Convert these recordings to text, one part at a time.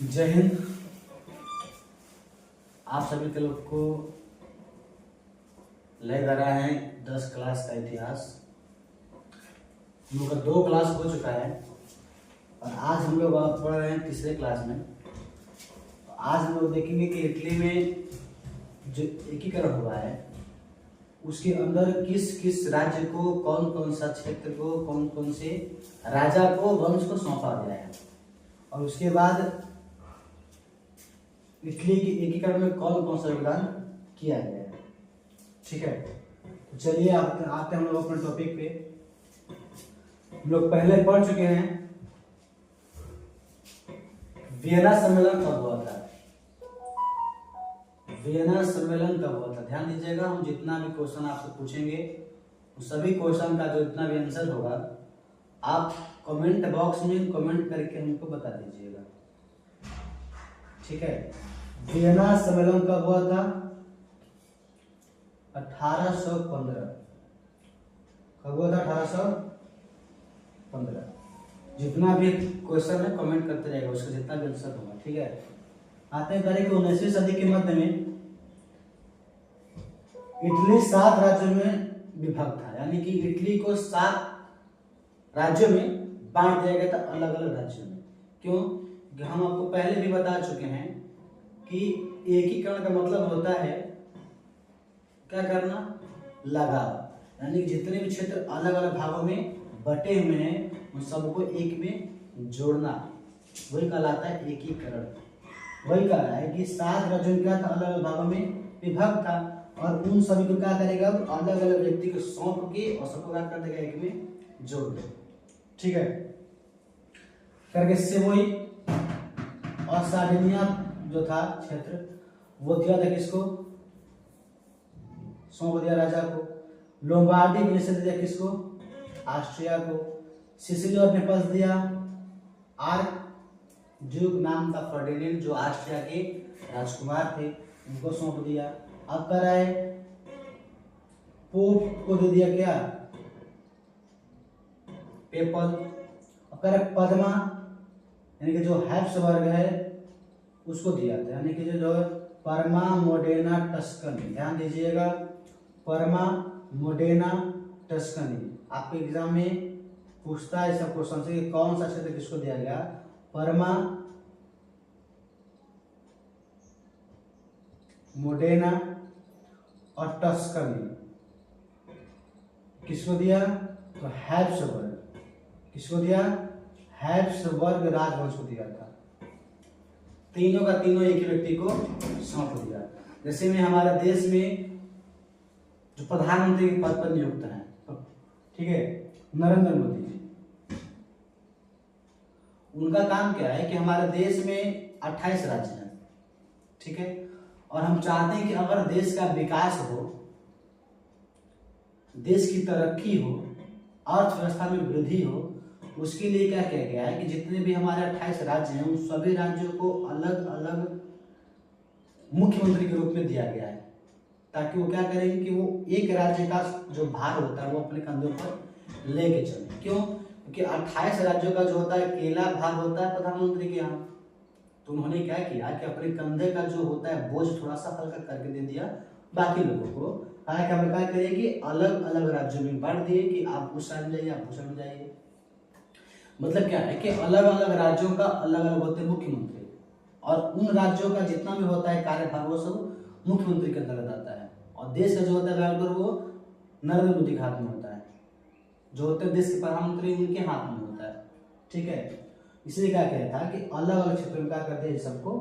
जय हिंद। आप सभी के लोग को ले जा रहा है 10 क्लास का इतिहास। हम लोग का 2 क्लास हो चुका है और आज हम लोग पढ़ रहे हैं तीसरे क्लास में। तो आज हम लोग देखेंगे कि इटली में जो एकीकरण हुआ है उसके अंदर किस किस राज्य को, कौन कौन सा क्षेत्र को, कौन कौन से राजा को, वंश को सौंपा गया है और उसके बाद इटली के एकीकरण में कौन कौन सा योगदान किया गया है। ठीक है, तो चलिए आते हम लोग अपने टॉपिक पे। हम लोग पहले पढ़ चुके हैं वियना सम्मेलन कब हुआ था। वियना सम्मेलन कब हुआ था, ध्यान दीजिएगा। हम जितना भी क्वेश्चन आपसे पूछेंगे उन सभी क्वेश्चन का जो इतना भी आंसर होगा आप कमेंट बॉक्स में कमेंट करके हमको बता दीजिएगा। ठीक है, वियना सम्मेलन कब हुआ था? 1815। कब हुआ था? 1815। जितना भी क्वेश्चन है कमेंट करते रहेगा, उसका जितना भी आंसर होगा। ठीक है, आते हैं करें कि 19वीं सदी के मध्य में इटली 7 राज्यों में विभक्त था, यानी कि इटली को 7 राज्यों में बांट दिया गया था, अलग अलग राज्यों में। क्यों? हम आपको पहले भी बता चुके हैं कि एकीकरण का मतलब होता है क्या करना? लगाव, यानी जितने भी क्षेत्र अलग अलग भागों में बटे हुए हैं उन सबको एक में जोड़ना, वही कहलाता है एकीकरण। वही कह रहा है कि 7 राज्यों में क्या था? अलग अलग भागों में विभक्त था और उन सभी को क्या करेगा? अलग अलग व्यक्ति को सौंप के और सबको क्या कर देगा? एक में जोड़ दे। ठीक है, करके सेवोई और सार्डिनिया जो था क्षेत्र वो दिया था किसको? सौंप दिया राजा को। लोम्बार्डी वेनेसिया दिया किसको? ऑस्ट्रिया को। सिसिली और नेपल्स दिया आर्क ड्यूक नाम था फर्डिनेंड, जो ऑस्ट्रिया के राजकुमार थे, उनको सौंप दिया। अब कर रहा है पोप को दे दिया क्या? पेपल। अब कर रहा है पद्मा, यानी कि जो हैब्सबर्ग है उसको दिया था, यानी कि जो परमा मोडेना टस्कनी। ध्यान दीजिएगा, परमा मोडेना टस्कनी। आपके एग्जाम में पूछता है सब क्वेश्चन से कि कौन सा क्षेत्र किसको दिया गया? परमा मोडेना और टस्कनी किसको दिया? तो हैब्सबर्ग। किसको दिया? हैब्सबर्ग राजवंश को दिया था। तीनों का तीनों एक ही व्यक्ति को सौंप दिया। जैसे में हमारे देश में जो प्रधानमंत्री के पद पर नियुक्त है, ठीक है, नरेंद्र मोदी जी, उनका काम क्या है कि हमारे देश में 28 राज्य हैं। ठीक है, और हम चाहते हैं कि अगर देश का विकास हो, देश की तरक्की हो, अर्थव्यवस्था में वृद्धि हो, उसके लिए क्या किया गया है कि जितने भी हमारे 28 राज्य हैं उन सभी राज्यों को अलग अलग मुख्यमंत्री के रूप में दिया गया है, ताकि वो क्या करेंगे कि वो एक राज्य का जो भार होता है वो अपने कंधों पर लेके चले। क्यों? क्योंकि 28 राज्यों का जो होता है अकेला भार होता है प्रधानमंत्री के यहाँ। तो उन्होंने क्या किया कि अपने कंधे का जो होता है बोझ थोड़ा सा हल्का करके दे दिया बाकी लोगों को। कहा कि हम क्या करिए कि अलग अलग राज्यों में बांट दिए कि आप उस साइड में जाइए, आप उस साइड में जाइए। मतलब क्या है कि अलग अलग राज्यों का अलग अलग होते हैं मुख्यमंत्री, और उन राज्यों का जितना भी होता है कार्यभार वो सब मुख्यमंत्री के अंतर्गत आता है, और देश का जो होता है कार्यभार वो नरेंद्र मोदी के हाथ में होता है। जो होते हैं देश के प्रधानमंत्री उनके हाथ में होता है। ठीक है, इसलिए क्या कहता है कि अलग अलग क्षेत्रों में क्या करते हैं, सबको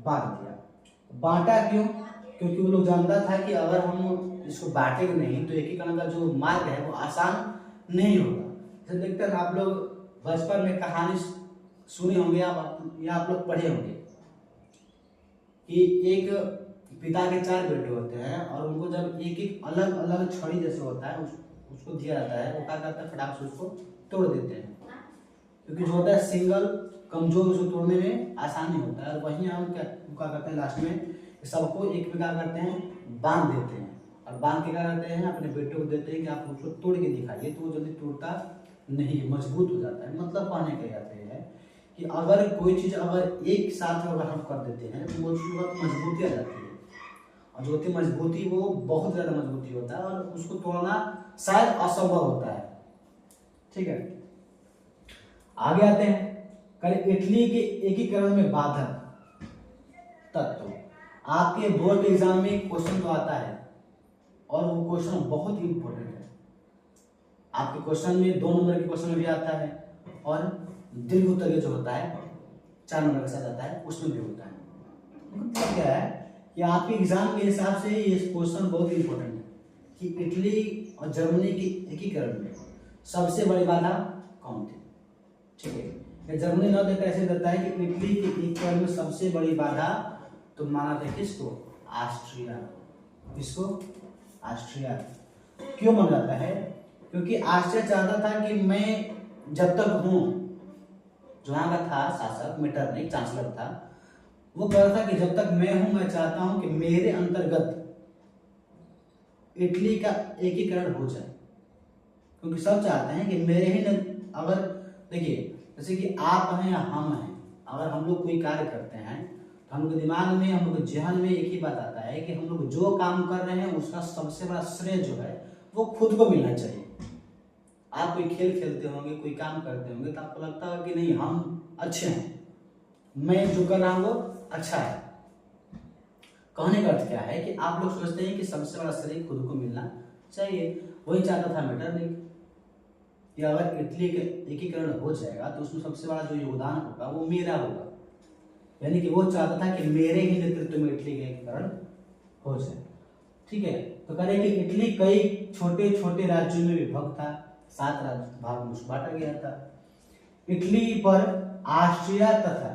बांट दिया। बांटा क्यों? क्योंकि वो लोग जानता था कि अगर हम इसको बांटेंगे नहीं तो एकीकरण का जो मार्ग है वो आसान नहीं होगा। जैसे देखते हैं आप लोग बचपन में कहानी सुने होंगे आप, या आप लोग पढ़े होंगे कि एक पिता के 4 बेटे होते हैं और उनको जब एक एक अलग अलग छड़ी जैसे होता है उसको दिया जाता है, वो क्या करता है फटाक से उसको तोड़ देते हैं, क्योंकि जो होता है सिंगल कमजोर उसको तोड़ने में आसानी होता है। और वहीं हम क्या करते हैं लास्ट में सबको एक पे क्या करते हैं, बांध देते हैं, और बांध के क्या करते हैं अपने बेटे को देते हैं कि आप उसको तोड़ के दिखाइए, तो वो जल्दी टूटता नहीं, मजबूत हो जाता है। मतलब कहने का अर्थ है कि अगर कोई चीज़ अगर एक साथ अगर हम कर देते हैं तो वो उसके बाद मजबूती आ जाती है, और जो होती है मजबूती वो बहुत ज़्यादा मजबूती होता है और उसको तोड़ना शायद असंभव होता है। ठीक है, आगे आते हैं। कल इटली के एकीकरण में बाधक तत्व। आपके बोर्ड एग्जाम में क्वेश्चन तो आता है और वो क्वेश्चन बहुत ही इंपॉर्टेंट है। आपके क्वेश्चन में 2 नंबर के क्वेश्चन में भी आता है और दीर्घ उत्तर जो होता है 4 नंबर के साथ आता है उसमें भी होता है। मतलब क्या है कि आपके एग्जाम के हिसाब से ये क्वेश्चन बहुत ही इंपॉर्टेंट है कि इटली और जर्मनी के एकीकरण में सबसे बड़ी बाधा कौन थी। ठीक है, जर्मनी न देकर ऐसे देता है कि इटली के एकीकरण में सबसे बड़ी बाधा तो माना था किसको, ऑस्ट्रिया। किसको, ऑस्ट्रिया। क्यों माना जाता है, क्योंकि ऑस्ट्रिया चाहता था कि मैं जब तक हूं, जो यहाँ का था शासक मेटरनिख चांसलर था, वो कह रहा था कि जब तक मैं हूं मैं चाहता हूं कि मेरे अंतर्गत इटली का एकीकरण हो जाए, क्योंकि सब चाहते हैं कि मेरे ही अगर देखिए जैसे कि आप हैं या हम हैं, अगर हम लोग कोई कार्य करते हैं तो हम लोग के दिमाग में, हम लोग के जहन में एक ही बात आता है कि हम लोग जो काम कर रहे हैं उसका सबसे बड़ा श्रेय जो है वो खुद को मिलना चाहिए। आप कोई खेल खेलते होंगे, कोई काम करते होंगे तो आपको लगता होगा कि नहीं हम अच्छे हैं, मैं जो कर रहा हूँ वो अच्छा है। कहने का अर्थ क्या है कि आप लोग सोचते हैं कि सबसे बड़ा श्रेय खुद को मिलना चाहिए। वही चाहता था मेटरनिख कि अगर इटली के एकीकरण हो जाएगा तो उसमें सबसे बड़ा जो योगदान होगा वो मेरा होगा, यानी कि वो चाहता था कि मेरे ही नेतृत्व में इटली का एकीकरण हो जाए। ठीक है, तो कह रहे कि इटली कई छोटे छोटे राज्यों में विभक्त था, 7 भाग में बांटा गया था। इटली पर ऑस्ट्रिया तथा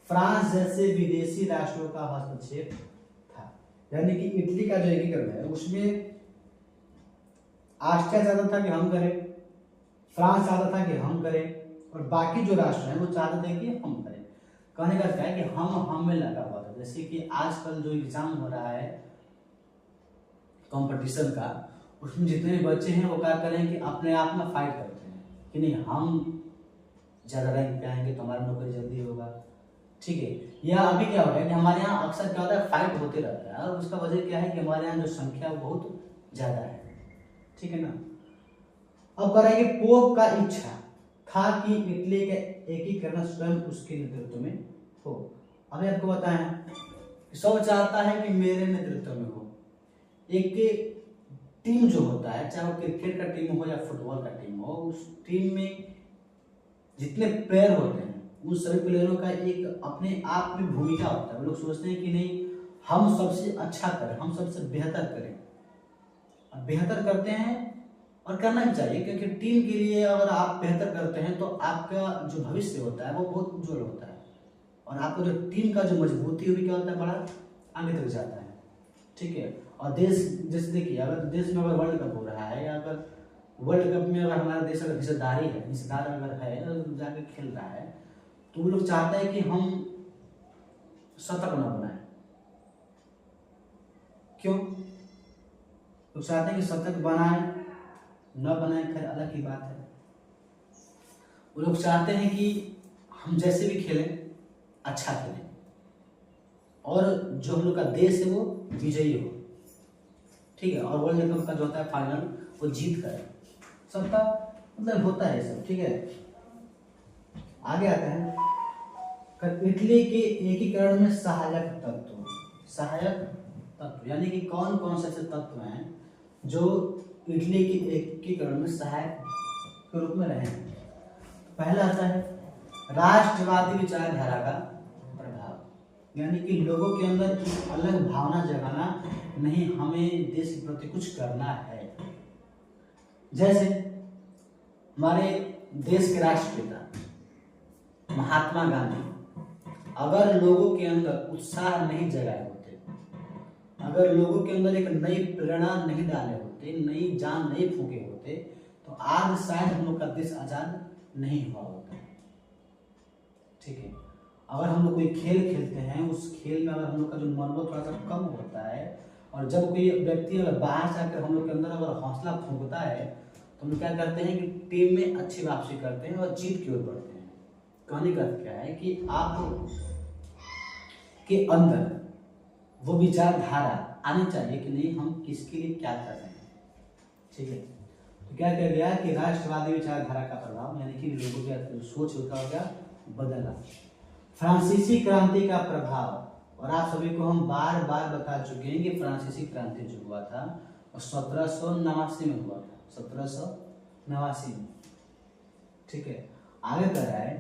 फ्रांस जैसे विदेशी राष्ट्रों का हस्तक्षेप था, यानी कि इटली का जो एकीकरण है उसमें ऑस्ट्रिया चाहता था कि हम करें, फ्रांस चाहता था कि हम करें, और बाकी जो राष्ट्र हैं वो चाहते थे कि हम करें। कहने का क्या है कि हम में लगा हुआ था। जैसे कि आजकल जो एग्जाम हो रहा है कंपटीशन का, उसमें जितने भी बच्चे हैं वो क्या करें कि अपने आप में फाइट करते हैं कि नहीं हम ज़्यादा रैंक पे आएंगे तो हमारा नौकरी जल्दी होगा। ठीक है, या अभी क्या हो गया कि हमारे यहाँ अक्सर क्या होता है, फाइट होते रहता है, और उसका वजह क्या है कि हमारे यहाँ जो संख्या बहुत ज़्यादा है। ठीक है ना। अब कह रहा है कि पोप का इच्छा था कि इटली के एकीकरण स्वयं उसके नेतृत्व में हो। अभी आपको बताएं सब चाहता है कि मेरे नेतृत्व में हो। एक टीम जो होता है, चाहे वो क्रिकेट का टीम हो या फुटबॉल का टीम हो, उस टीम में जितने प्लेयर होते हैं उन सभी प्लेयरों का एक अपने आप में भूमिका होता है। वो लोग सोचते हैं कि नहीं हम सबसे अच्छा करें, हम सबसे बेहतर करें, और बेहतर करते हैं और करना भी चाहिए, क्योंकि टीम के लिए अगर आप बेहतर करते हैं तो आपका जो भविष्य होता है वो बहुत उज्जवल होता है, और आपको जो टीम का जो मजबूती होगी क्या होता है, बड़ा आगे तक जाता है। ठीक है, और देश जैसे देखिए अगर देश में अगर वर्ल्ड कप हो रहा है, या अगर वर्ल्ड कप में अगर हमारा देश अगर हिस्सेदार अगर है तो जाकर खेल रहा है, तो वो लोग चाहते हैं कि हम शतक न बनाए। क्यों लोग चाहते हैं कि शतक बनाए न बनाए, खैर अलग ही बात है। वो लोग चाहते हैं कि हम जैसे भी खेलें अच्छा खेलें, और जो हम लोग का देश है वो विजयी हो। ठीक है, और वर्ल्ड कप का जो होता है फाइनल वो जीत कर, सबका मतलब होता है सब। ठीक है, आगे आते हैं इटली के एकीकरण में सहायक तत्व। सहायक तत्व यानी कि कौन कौन से ऐसे तत्व हैं जो इटली के एकीकरण में सहायक के रूप में रहे। पहला आता है राष्ट्रवादी विचारधारा का प्रभाव, यानी कि लोगों के अंदर एक अलग भावना जगाना, नहीं हमें देश के प्रति कुछ करना है। जैसे हमारे देश के राष्ट्रपिता महात्मा गांधी अगर लोगों के अंदर उत्साह नहीं जगाए होते, अगर लोगों के अंदर एक नई प्रेरणा नहीं डाले होते, नई जान नहीं फूके होते, तो आज शायद हम लोग का देश आजाद नहीं हुआ होता। ठीक है, अगर हम लोग कोई खेल खेलते हैं, उस खेल में अगर हम लोग का जो मनोबल थोड़ा सा कम होता है, और जब कोई व्यक्ति अगर बाहर से आकर हम लोग के अंदर अगर हौसला फूंकता है, तो हम लोग क्या करते हैं कि टीम में अच्छी वापसी करते हैं और जीत की ओर बढ़ते हैं। कहने का अर्थ क्या है कि आप के अंदर वो विचारधारा आनी चाहिए कि नहीं, हम किसके लिए क्या कर रहे हैं। ठीक है, तो क्या किया गया कि राष्ट्रवादी विचारधारा का प्रभाव, यानी कि लोगों की सोच होता गया बदला। फ्रांसीसी क्रांति का प्रभाव, और आप सभी को हम बार बार बता चुके हैं कि फ्रांसीसी क्रांति जो हुआ था और 1789 में हुआ था, 1789 में। ठीक है, आगे कह रहा है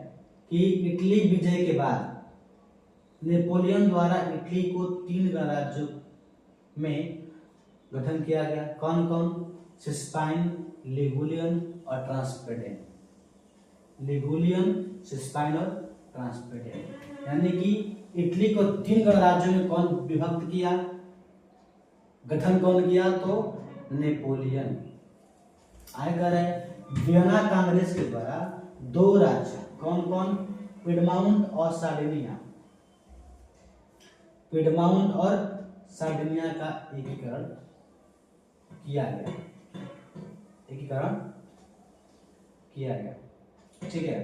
कि इटली विजय के बाद नेपोलियन द्वारा इटली को 3 गणराज्यों में गठन किया गया। कौन कौन? सिस्पाइन, लिगुलियन और ट्रांसपेडेन। लिगुलियन, सिस्पाइन और ट्रांसपेडेन, यानी कि इटली को 3 गणराज्यों में कौन विभक्त किया, गठन कौन किया? तो नेपोलियन। आगे कह रहे हैं वियना कांग्रेस के द्वारा 2 राज्य, कौन कौन? पिडमाउंट और सार्डिनिया। पिडमाउंट और सार्डिनिया का एकीकरण किया गया, एकीकरण किया गया। ठीक है,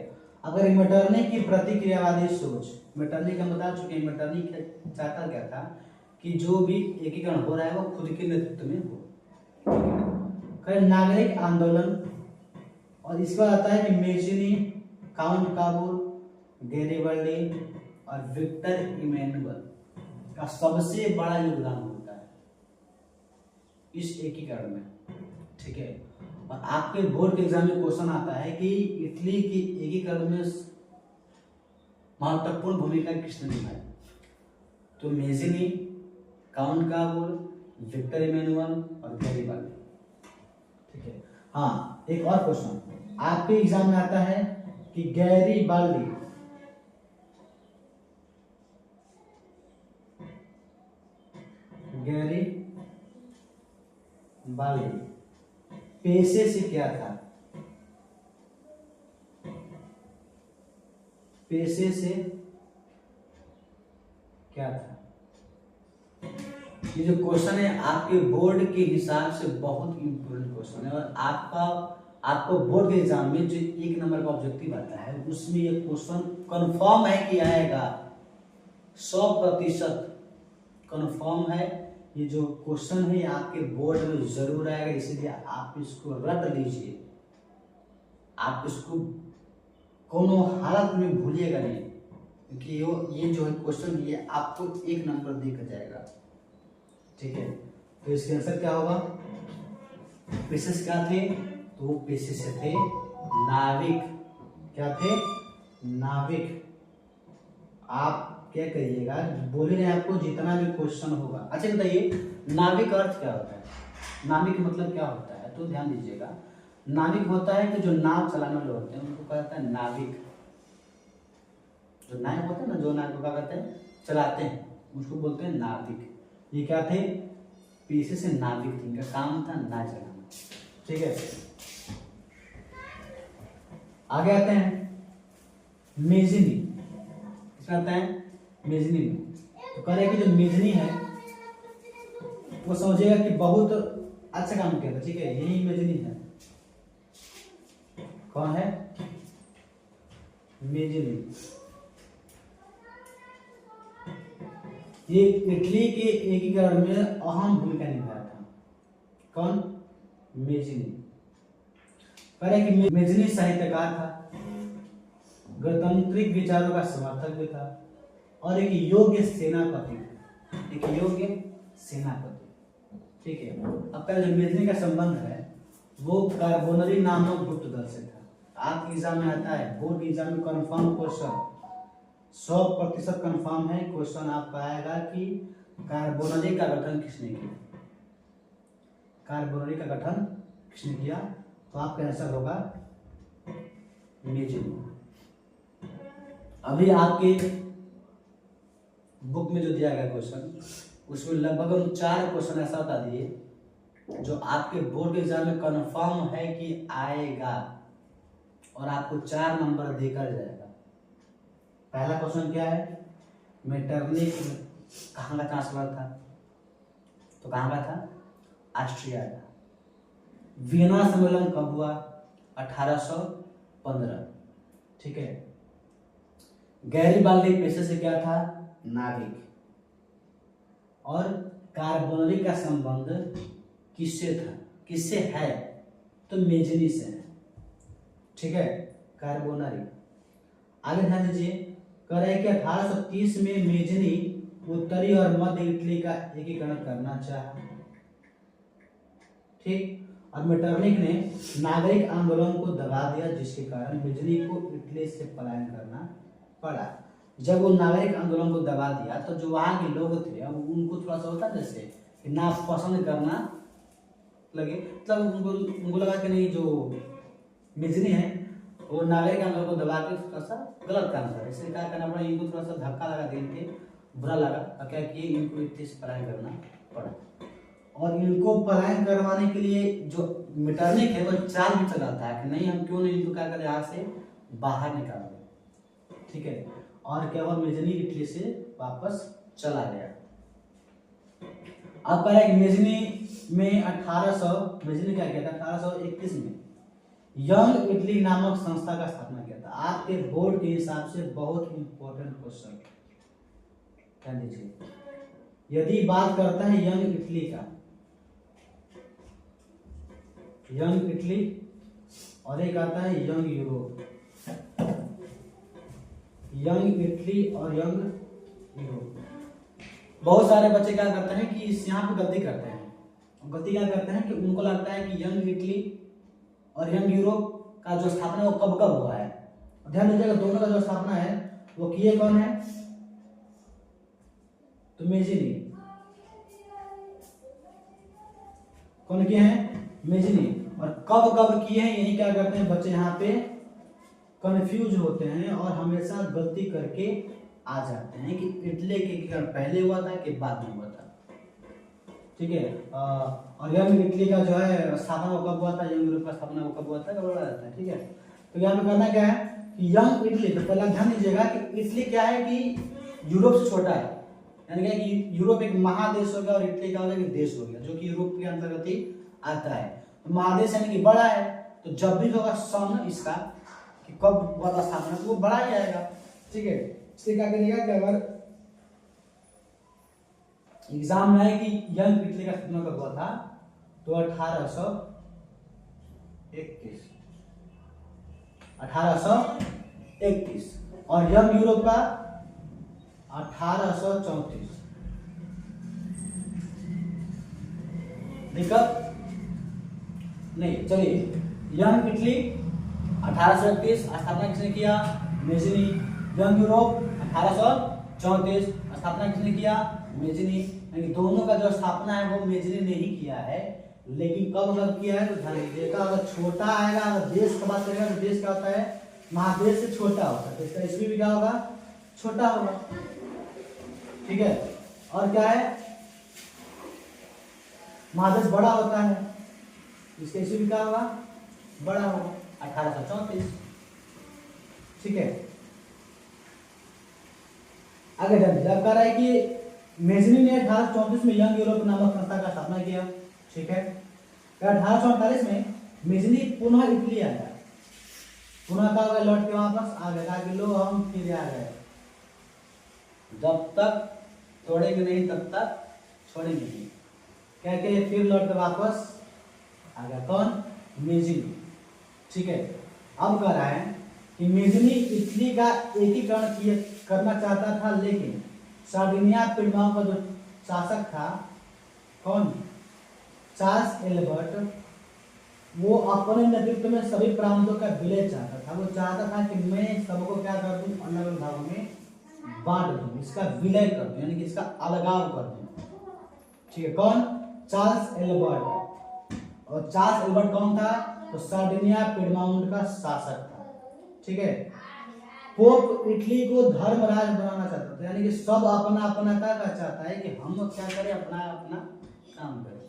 अगर मेटरनी की प्रतिक्रियावादी सोच, मेटरनी का बता चुके हैं, मेटरनी चाहता क्या था कि जो भी एकीकरण हो रहा है वो खुद के नेतृत्व में हो। नागरिक आंदोलन, और इसके बाद आता है कि मेजिनी, काउंट काबूल, गैरिबल्डी और विक्टर इमैनुअल का सबसे बड़ा योगदान होता है इस एकीकरण में। ठीक है, और आपके बोर्ड के एग्जाम में क्वेश्चन आता है कि इटली की एकीकरण में महत्वपूर्ण भूमिका किसने निभाई? तो Mazzini, Count Cavour, Victor Emmanuel और गैरिबल्डी। ठीक है, हाँ, एक और क्वेश्चन आपके एग्जाम में आता है कि गैरिबल्डी पेशे से क्या था? पेशे से क्या था? ये जो क्वेश्चन है आपके बोर्ड के हिसाब से बहुत इंपॉर्टेंट क्वेश्चन है, और आपको बोर्ड के एग्जाम में जो 1 नंबर का ऑब्जेक्टिव आता है उसमें ये क्वेश्चन कंफर्म है कि आएगा, 100% कंफर्म है। ये जो क्वेश्चन है आपके बोर्ड में जरूर आएगा, इसलिए आप इसको रट लीजिए, आप इसको कोनो हालत में भूलिएगा नहीं, क्योंकि ये जो है क्वेश्चन ये आपको 1 नंबर देकर जाएगा। ठीक है, तो इसके आंसर क्या होगा? पेशेस क्या थे? तो पेशेस थे नाविक। क्या थे? नाविक। आप क्या करिएगा, बोले रहे आपको जितना भी क्वेश्चन होगा। अच्छा बताइए, नाविक अर्थ क्या होता है? नाविक मतलब क्या होता है? तो ध्यान दीजिएगा, नाविक होता है कि जो नाव चलाने वाले होते हैं उनको कहा जाता है नाविक। जो नायक होते हैं ना, जो नाव को क्या कहते हैं, चलाते हैं, उसको बोलते हैं नाविक। ये क्या थे? पेशे से नाविक थे, इनका काम था नाव चलाना। ठीक है, आगे आते हैं मेजिनी। इसमें आता है मेजनी में, तो कह रहे कि जो मेजनी है वो समझिएगा कि बहुत अच्छा काम किया था। ठीक है, यही मेजनी है। कौन है? मेजनी। ये इटली के एकीकरण में अहम भूमिका निभाया था। कौन? मेजनी। कह रहे कि मेजनी साहित्यकार था, गणतांत्रिक विचारों का समर्थक भी था और एक योग्य सेनापति था। एक योग्य सेनापति। ठीक है, अब का जो मेजनी का संबंध है वो कार्बोनरी नामक गुप्त दल से था। आपके एग्जाम में आता है, बोर्ड के एग्जाम में कंफर्म क्वेश्चन, 100% कंफर्म है क्वेश्चन आपका आएगा कि कार्बोनरी का गठन किसने किया? कार्बोनरी का गठन किसने किया? तो आपका आंसर होगा मेजनी। अभी आपके बुक में जो दिया गया क्वेश्चन, उसमें लगभग हम 4 क्वेश्चन ऐसा बता दिए जो आपके बोर्ड एग्जाम में कंफर्म है कि आएगा और आपको 4 नंबर देकर जाएगा। पहला क्वेश्चन क्या है? मेटरनिक कहाँ का चांसलर था? तो कहाँ का था? ऑस्ट्रिया का। वियना सम्मेलन कब हुआ? 1815। ठीक है, गैरिबाल्डी पेशे से क्या था, नाविक। और कार्बोनरी का संबंध किससे था, किससे है, तो मेजनी से है, ठीक है, कार्बोनरी। आगे ध्यान दीजिए, कह रहे हैं कि 1830 में मेजनी उत्तरी और मध्य इटली का एकीकरण करना चाहा, ठीक। और मेटरनिक ने नागरिक आंदोलन को दबा दिया, जिसके कारण मेजनी को इटली से पलायन करना पड़ा। जब वो नागरिक आंदोलन को दबा दिया तो जो वहाँ के लोग थे अब उनको थोड़ा सा होता जैसे कि ना पसंद करना लगे, मतलब उनको लगा कि नहीं, जो मेजनी है वो नागरिक आंदोलन को दबा के थोड़ा सा गलत काम कर, इसलिए क्या करना पड़ा, इनको थोड़ा सा धक्का लगा देंगे, बुरा लगा और क्या किए, इनको इटली से पलायन करना पड़ा। और इनको पलायन करवाने के लिए जो मेटरनिक है वो चाल भी चलाता है कि नहीं, हम क्यों नहीं इनको क्या करें, यहाँ से बाहर निकाल दें, ठीक है। और क्या हुआ, मेजनी इटली से वापस चला गया। अब कह रहा है कि मेजनी में 1800 मेजनी क्या किया था, 1831 में यंग इटली नामक संस्था का स्थापना किया था। आपके बोर्ड के हिसाब से बहुत इंपॉर्टेंट क्वेश्चन ध्यान दीजिए, यदि बात करता है यंग इटली का, यंग इटली और एक आता है यंग यूरोप, यंग इटली और यंग यूरोप। बहुत सारे बच्चे क्या करते हैं कि इस यहाँ पे गलती करते हैं, गलती क्या करते हैं कि उनको लगता है कि यंग इटली और यंग यूरोप का जो स्थापना है वो कब कब हुआ है। ध्यान दीजिएगा, दोनों का जो स्थापना है वो किए कौन है, तो मेजनी, कौन किए हैं, मेजनी। और कब कब किए हैं, यही क्या करते हैं बच्चे यहाँ पे कंफ्यूज होते हैं और हमेशा गलती करके आ जाते हैं कि इटली के एकीकरण पहले हुआ था कि बाद में हुआ था, ठीक है। और यंग इटली का जो है स्थापना वो कब हुआ था, यंग यूरोप का स्थापना वो कब हुआ था, कब जाता है, ठीक है। तो यहाँ पे करना क्या है कि यंग इटली, तो पहला ध्यान दीजिएगा कि इटली क्या है कि यूरोप से छोटा है, यानी कि यूरोप एक महादेश हो गया और इटली का एक देश हो गया जो कि यूरोप के अंतर्गत ही आता है। तो महादेश यानी कि बड़ा है, तो जब भी होगा सन इसका कि कब वाला स्थापना तो वो बड़ा ही आएगा, ठीक है। इसलिए क्या करिएगा कि अगर एग्जाम में है कि यंग इटली का स्थापना कब हुआ था, तो 1831 और यंग यूरोप का 1834। दिक्कत नहीं, चलिए, यंग इटली 1831 स्थापना किसने किया, मेजनी। यंग यूरोप 1834 स्थापना किसने किया, मेजनी। यानी दोनों का जो स्थापना है वो मेजनी ने ही किया है, लेकिन कब किया है तो ध्यान दीजिएगा। अगर छोटा आएगा, अगर देश का बात करेगा तो देश क्या होता है, महादेश से छोटा होता है, तो इसका ईस्वी भी क्या होगा, छोटा होगा, ठीक है। और क्या है, महादेश बड़ा होता है, इसका ईस्वी भी क्या होगा, बड़ा होगा, 1834, ठीक है। आगे ध्यान दीजिए, अब कह रहा है कि मेजनी ने 1834 में यंग यूरोप नामक संस्था का स्थापना किया, ठीक है। 1848 में मेजनी पुनः इटली आया, पुनः का गया, लौट के वापस आ गया कि लो हम फिर आ गए, जब तक छोड़ेंगे नहीं तब तक छोड़ेंगे नहीं, क्या के फिर लौट के वापस आ गया, कौन, मेजनी, ठीक है। अब कह रहा है कि मेजनी इटली का एकीकरण करना चाहता था, लेकिन सार्डिनिया पिडमाओ का जो शासक था, कौन, चार्ल्स एल्बर्ट, वो अपने नेतृत्व में सभी प्रांतों का विलय चाहता था। वो चाहता था कि मैं सबको क्या कर दूं, अलग अलग भागों में बांट दूं, इसका विलय कर दूं, यानी कि इसका अलगाव कर दूं, ठीक है। कौन, चार्ल्स एल्बर्ट। और चार्ल्स एल्बर्ट कौन था, तो सार्डिनिया पिडमाउंट का शासक था, ठीक है। पोप इटली को धर्मराज बनाना चाहता था, यानी कि सब अपना अपना क्या चाहता है कि हम क्या करें, अपना अपना काम करें,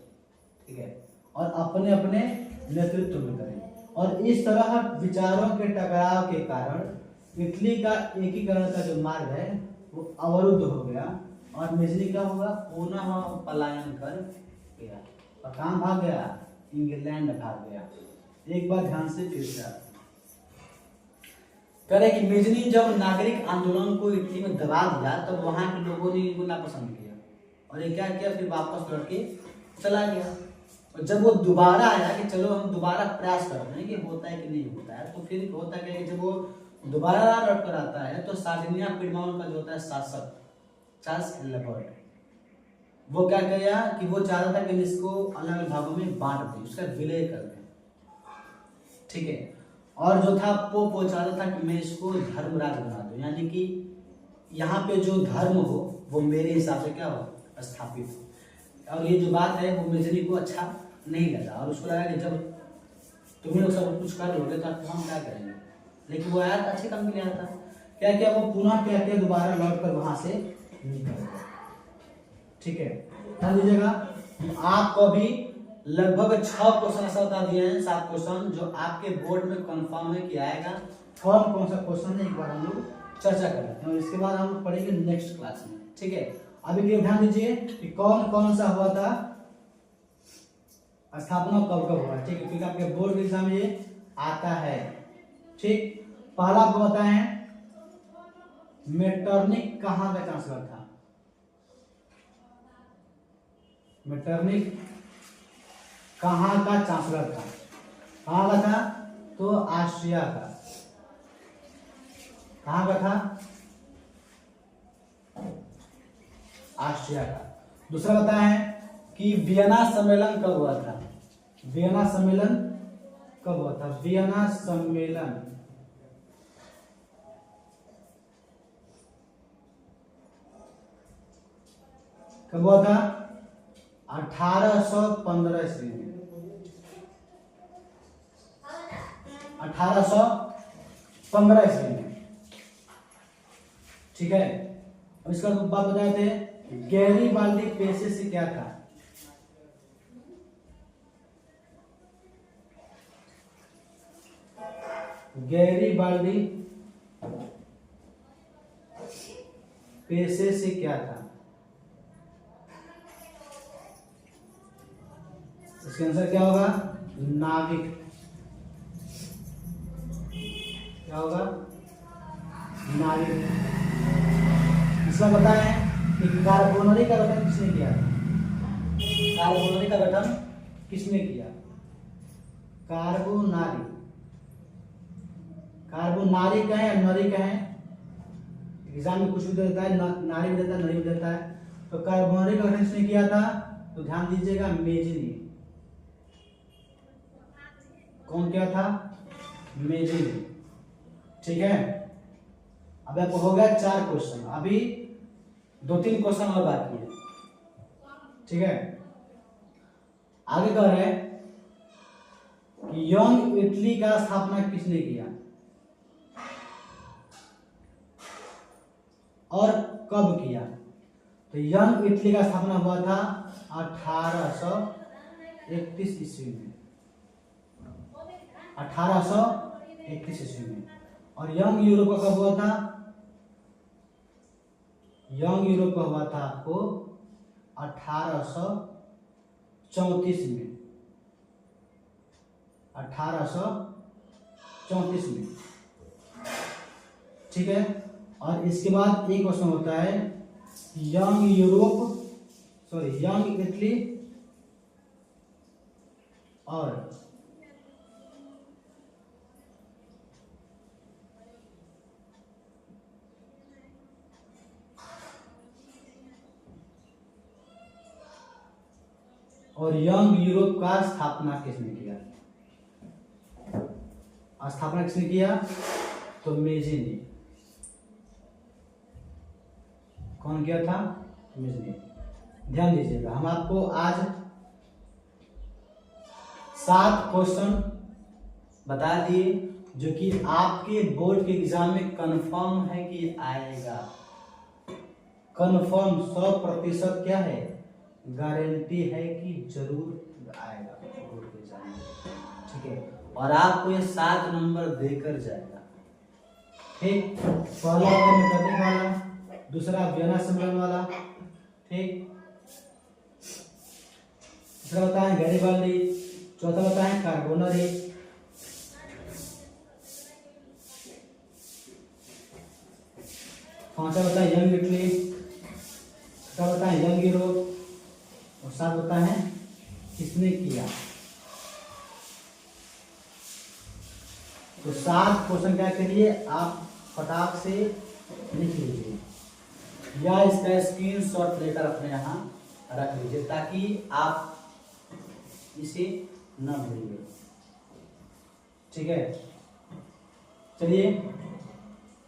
ठीक है, और अपने अपने नेतृत्व में करें। और इस तरह विचारों के टकराव के कारण इटली का एकीकरण का जो मार्ग है वो अवरुद्ध हो गया और मेजनी क्या होगा, पुनः पलायन कर गया और कहाँ भाग गया, इंग्लैंड भाग गया। एक बार ध्यान से फिर से कह रहे कि मेजनी जब नागरिक आंदोलन को इटली में दबा दिया तब तो वहां के लोगों ने इनको नापसंद किया और ये क्या किया, फिर वापस लौट के चला गया। और जब वो दोबारा आया कि चलो हम दोबारा प्रयास करते हैं कि होता है कि नहीं होता है, तो फिर होता क्या है कि जब वो दोबारा लौट कर आता है तो सार्डिनिया पीडमोंट का जो होता है शासक चार्ल्स एल्बर्ट, वो क्या किया कि वो चाहता था कि इसको अलग अलग भागों में बांट दे, उसका विलय कर दे, ठीक है। और जो था पोप वो चाहता था कि मैं इसको धर्मराज बना दूं, यानी कि यहाँ पे जो धर्म हो वो मेरे हिसाब से क्या हो, स्थापित हो। और ये जो बात है वो मेजनी को अच्छा नहीं लगा और उसको लगा कि जब तुम्हें लोग सब कुछ कर लोगे तो हम क्या करेंगे, लेकिन वो आया था अच्छे काम के लिए आया था। क्या किया, वो पुनः क्या किया, दोबारा लौट कर वहां से निकल गया, ठीक है। ध्यान दीजिएगा, आपको अभी लगभग 6 क्वेश्चन ऐसा बता दिए हैं, 7 क्वेश्चन जो आपके बोर्ड में कंफर्म है कि आएगा। कौन कौन सा क्वेश्चन है एक बार हम लोग चर्चा कर लेते हैं और इसके बाद हम पढ़ेंगे नेक्स्ट क्लास में, ठीक है। अभी के लिए ध्यान दीजिए कि कौन कौन सा हुआ था, स्थापना कब कब हुआ, ठीक है, क्योंकि आपके बोर्ड एग्जाम में ये आता है, ठीक। पहला आपको बताएं मेटरनिक कहां का चांसलर था, मेटरनिक कहां का चांसलर था, कहां का था, तो ऑस्ट्रिया का, कहां का था, ऑस्ट्रिया का। दूसरा बताएं कि वियना सम्मेलन कब हुआ था, वियना सम्मेलन कब हुआ था, वियना सम्मेलन कब हुआ था, 1815 ईस्वी में, 1815 ईस्वी में, ठीक है। अब इसका बात बताए थे, गैरीबाल्डी पेशे से क्या था, गैरीबाल्डी पेशे से क्या था, इसका आंसर क्या होगा, नाविक, क्या होगा, नाविक। इसका बताएं कि कार्बोनरी का गठन किसने किया था, कार्बोनरी का गठन किसने किया, कार्बोनारी, कार्बोनारी कहें या नरी कहें, एग्जाम में कुछ भी देता है, नारी भी देता है, नरी भी देता है, तो कार्बोनरी का गठन किसने किया था, तो ध्यान दीजिएगा मेजनी, कौन क्या था, मेजनी, ठीक है। अब आपको हो गया 4 क्वेश्चन, अभी 2-3 क्वेश्चन और बाकी है, ठीक है। आगे कह रहे हैं कि यंग इटली का स्थापना किसने किया और कब किया, तो यंग इटली का स्थापना हुआ था 1831 ईस्वी में, 1831 ईस्वी में। और यंग यूरोप का कब हुआ था, यंग यूरोप का हुआ था आपको 1834 में, 1834 में, ठीक है। और इसके बाद एक क्वेश्चन होता है young Europe, sorry young Italy और यंग यूरोप का स्थापना किसने किया, स्थापना किसने किया, तो मेजनी, कौन किया था, मेजनी। ध्यान दीजिएगा, हम आपको आज 7 क्वेश्चन बता दिए जो कि आपके बोर्ड के एग्जाम में कंफर्म है कि आएगा, कंफर्म 100% क्या है, गारंटी है कि जरूर आएगा बोर्ड के एग्जाम में, ठीक है। और आपको ये 7 नंबर देकर जाएगा, ठीक। पहला मेटरनिक वाला, दूसरा वियना सम्मेलन वाला, ठीक, तीसरा बताएं गैरीबाल्डी, चौथा बताएं कार्बोनरी, पांचवा होता है यंग इटली, छठा होता है यंग यूरोप, और सात होता है किसने किया। तो 7 क्वेश्चन क्या करिए आप फटाक से लिख लीजिए या इसका स्क्रीनशॉट लेकर अपने यहाँ रख लीजिए ताकि आप इसे न भूलिए। ठीक है, चलिए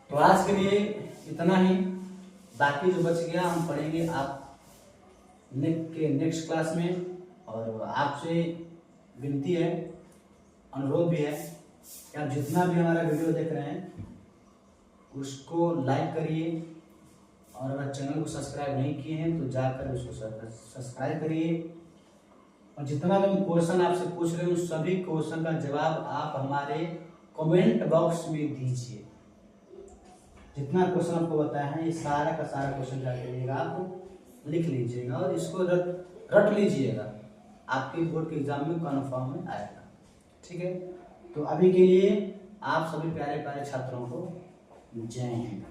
तो आज के लिए इतना ही, बाकी जो बच गया हम पढ़ेंगे आप नेक्स्ट क्लास में। और आपसे विनती है, अनुरोध भी है कि आप जितना भी हमारा वीडियो देख रहे हैं उसको लाइक करिए, और अगर चैनल को सब्सक्राइब नहीं किए हैं तो जाकर उसको सब्सक्राइब करिए। और जितना भी हम क्वेश्चन आपसे पूछ रहे हैं उस सभी क्वेश्चन का जवाब आप हमारे कमेंट बॉक्स में दीजिए। जितना क्वेश्चन आपको बताया है ये सारा का सारा क्वेश्चन क्या करिएगा आप लिख लीजिएगा और इसको रट लीजिएगा, आपके बोर्ड के एग्जाम में कन्फर्म में आएगा। ठीक है, तो अभी के लिए आप सभी प्यारे प्यारे छात्रों को जय हिंद।